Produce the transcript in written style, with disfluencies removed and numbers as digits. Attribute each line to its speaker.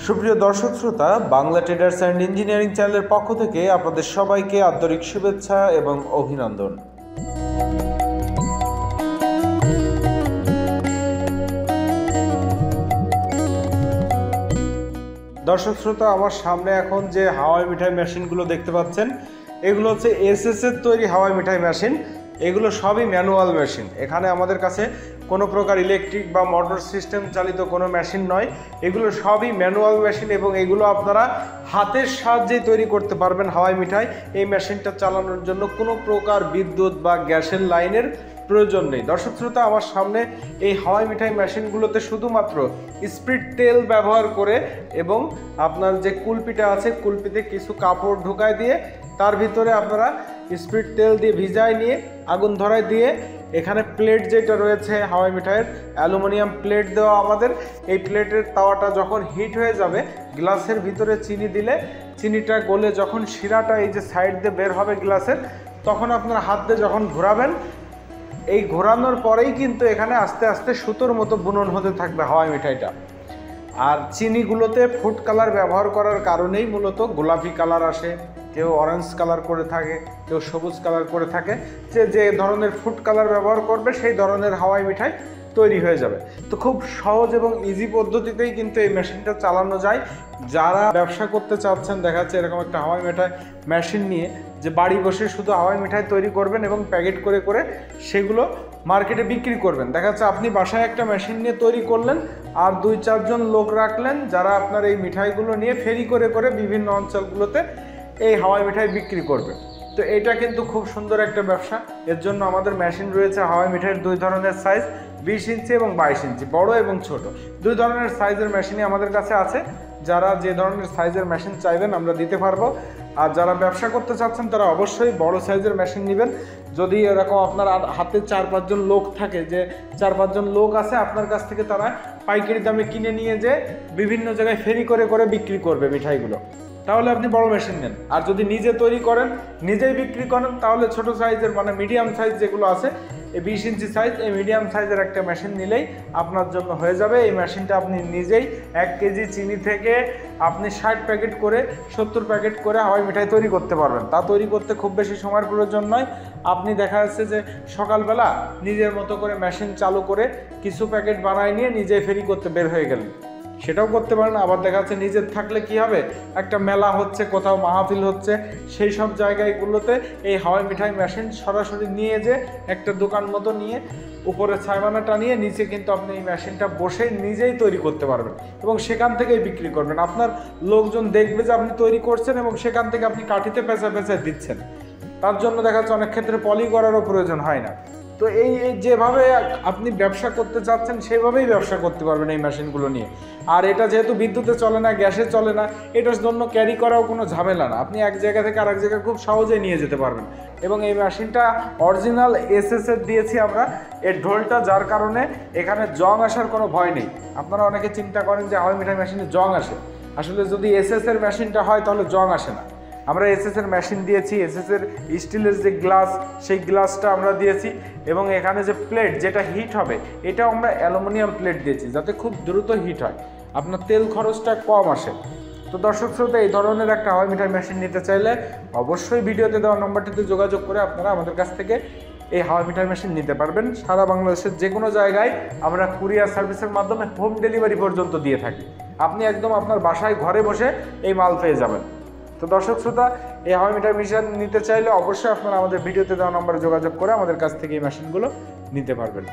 Speaker 1: সুপ্রিয় দর্শক শ্রোতা, বাংলা ট্রেডার্স অ্যান্ড ইঞ্জিনিয়ারিং চ্যানেলের পক্ষ থেকে আপনাদের সবাইকে আন্তরিক শুভেচ্ছা এবং অভিনন্দন। দর্শক শ্রোতা, আমার সামনে এখন যে হাওয়াই মিঠাই মেশিনগুলো দেখতে পাচ্ছেন, এগুলো হচ্ছে এসএস এর তৈরি হাওয়াই মিঠাই মেশিন। এগুলো সবই ম্যানুয়াল মেশিন। এখানে আমাদের কাছে কোনো প্রকার ইলেকট্রিক বা মোটর সিস্টেম চালিত কোনো মেশিন নয়। এগুলো সবই ম্যানুয়াল মেশিন এবং এগুলো আপনারা হাতের সাহায্যে তৈরি করতে পারবেন হাওয়াই মিঠাই। এই মেশিনটা চালানোর জন্য কোনো প্রকার বিদ্যুৎ বা গ্যাসের লাইনের প্রয়োজন নেই। দর্শক শ্রোতা, আমার সামনে এই হাওয়াই মিঠাই মেশিনগুলোতে শুধুমাত্র স্পিড তেল ব্যবহার করে এবং আপনার যে কুলপিটা আছে, কুলপিতে কিছু কাপড় ঢুকায় দিয়ে তার ভিতরে আপনারা স্পিড তেল দিয়ে ভিজায় নিয়ে আগুন ধরায় দিয়ে এখানে প্লেট যেটা রয়েছে হাওয়াই মিঠাইয়ের অ্যালুমিনিয়াম প্লেট দেওয়া আমাদের, এই প্লেটের তাওয়াটা যখন হিট হয়ে যাবে, গ্লাসের ভিতরে চিনি দিলে চিনিটা গলে যখন শিরাটা এই যে সাইড দিয়ে বের হবে গ্লাসের, তখন আপনার হাত দিয়ে যখন ঘোরাবেন, এই ঘোরানোর পরেই কিন্তু এখানে আস্তে আস্তে সুতোর মতো বুনন হতে থাকবে হাওয়াই মিঠাইটা। আর চিনিগুলোতে ফুড কালার ব্যবহার করার কারণেই মূলত গোলাপি কালার আসে, কেউ অরেঞ্জ কালার করে থাকে, কেউ সবুজ কালার করে থাকে। যে ধরনের ফুড কালার ব্যবহার করবে সেই ধরনের হাওয়াই মিঠাই তৈরি হয়ে যাবে। তো খুব সহজ এবং ইজি পদ্ধতিতেই কিন্তু এই মেশিনটা চালানো যায়। যারা ব্যবসা করতে চাচ্ছেন, দেখা যাচ্ছে এরকম একটা হাওয়াই মিঠাই মেশিন নিয়ে যে বাড়ি বসে শুধু হাওয়াই মিঠাই তৈরি করবেন এবং প্যাকেট করে করে সেগুলো মার্কেটে বিক্রি করবেন। দেখা যাচ্ছে আপনি বাসায় একটা মেশিন নিয়ে তৈরি করলেন আর 2-4 জন লোক রাখলেন যারা আপনার এই মিঠাইগুলো নিয়ে ফেরি করে করে বিভিন্ন অঞ্চলগুলোতে এই হাওয়াই মিঠাই বিক্রি করবে। তো এটা কিন্তু খুব সুন্দর একটা ব্যবসা। এর জন্য আমাদের মেশিন রয়েছে হাওয়াই মিঠাইয়ের 2 ধরনের সাইজ, 20 ইঞ্চি এবং 22 ইঞ্চি, বড় এবং ছোট। 2 ধরনের সাইজের মেশিনই আমাদের কাছে আছে। যারা যে ধরনের সাইজের মেশিন চাইবেন আমরা দিতে পারবো। আর যারা ব্যবসা করতে চাচ্ছেন তারা অবশ্যই বড় সাইজের মেশিন নেবেন। যদি এরকম আপনার হাতে 4-5 জন লোক থাকে, যে 4-5 জন লোক আছে আপনার কাছ থেকে, তারা পাইকারি দামে কিনে নিয়ে যে বিভিন্ন জায়গায় ফেরি করে করে বিক্রি করবে মিঠাইগুলো, তাহলে আপনি বড় মেশিন নেন। আর যদি নিজে তৈরি করেন, নিজেই বিক্রি করেন, তাহলে ছোট সাইজের মানে মিডিয়াম সাইজ যেগুলো আছে, এই 20 ইঞ্চি সাইজ, এই মিডিয়াম সাইজের একটা মেশিন নিলেই আপনার জন্য হয়ে যাবে। এই মেশিনটা আপনি নিজেই 1 কেজি চিনি থেকে আপনি 60 প্যাকেট করে 70 প্যাকেট করে হাওয়াই মিঠাই তৈরি করতে পারবেন। তা তৈরি করতে খুব বেশি সময়ের প্রয়োজন নয়। আপনি দেখা যাচ্ছে যে সকালবেলা নিজের মতো করে মেশিন চালু করে কিছু প্যাকেট বানায় নিয়ে নিজে ফেরি করতে বের হয়ে গেলেন, সেটাও করতে পারেন। আবার দেখা যাচ্ছে নিজের থাকলে কি হবে, একটা মেলা হচ্ছে, কোথাও মাহফিল হচ্ছে, সেই সব জায়গাগুলোতে এই হাওয়াই মিঠাই মেশিন সরাসরি নিয়ে যে একটা দোকান মতো নিয়ে উপরে ছাইমানা টানিয়ে নিচে কিন্তু আপনি এই মেশিনটা বসে নিজেই তৈরি করতে পারবেন এবং সেখান থেকেই বিক্রি করবেন। আপনার লোকজন দেখবে যে আপনি তৈরি করছেন এবং সেখান থেকে আপনি কাঠিতে পেঁচা পেঁচা দিচ্ছেন। তার জন্য দেখা যাচ্ছে অনেক ক্ষেত্রে পলি করারও প্রয়োজন হয় না। তো এই যেভাবে আপনি ব্যবসা করতে চাচ্ছেন সেভাবেই ব্যবসা করতে পারবেন এই মেশিনগুলো নিয়ে। আর এটা যেহেতু বিদ্যুতে চলে না, গ্যাসে চলে না, এটার জন্য ক্যারি করাও কোনো ঝামেলা না। আপনি এক জায়গা থেকে আরেক জায়গায় খুব সহজেই নিয়ে যেতে পারবেন। এবং এই মেশিনটা অরিজিনাল এসএস এর দিয়েছি আমরা, এর ঢোলটা, যার কারণে এখানে জং আসার কোনো ভয় নেই। আপনারা অনেকে চিন্তা করেন যে হাওয়াই মিঠাই মেশিনে জং আসে, আসলে যদি এসএস এর মেশিনটা হয় তাহলে জং আসে না। আমরা এসএস এর মেশিন দিয়েছি, এসএস এর স্টিলের যে গ্লাস, সেই গ্লাসটা আমরা দিয়েছি এবং এখানে যে প্লেট যেটা হিট হবে, এটাও আমরা অ্যালুমিনিয়াম প্লেট দিয়েছি যাতে খুব দ্রুত হিট হয়, আপনার তেল খরচটা কম আসে। তো দর্শক শ্রোতা, এই ধরনের একটা হাওয়াই মিঠাই মেশিন নিতে চাইলে অবশ্যই ভিডিওতে দেওয়া নম্বরটিতে যোগাযোগ করে আপনারা আমাদের কাছ থেকে এই হাওয়াই মিঠাই মেশিন নিতে পারবেন। সারা বাংলাদেশের যে কোনো জায়গায় আমরা কুরিয়ার সার্ভিসের মাধ্যমে হোম ডেলিভারি পর্যন্ত দিয়ে থাকি। আপনি একদম আপনার বাসায় ঘরে বসে এই মাল পেয়ে যাবেন। তো দর্শক শ্রোতা, এই হাওয়াই মিঠাই মেশিন নিতে চাইলে অবশ্যই আপনারা আমাদের ভিডিওতে দেওয়া নম্বরে যোগাযোগ করে আমাদের কাছ থেকে এই মেশিনগুলো নিতে পারবেন।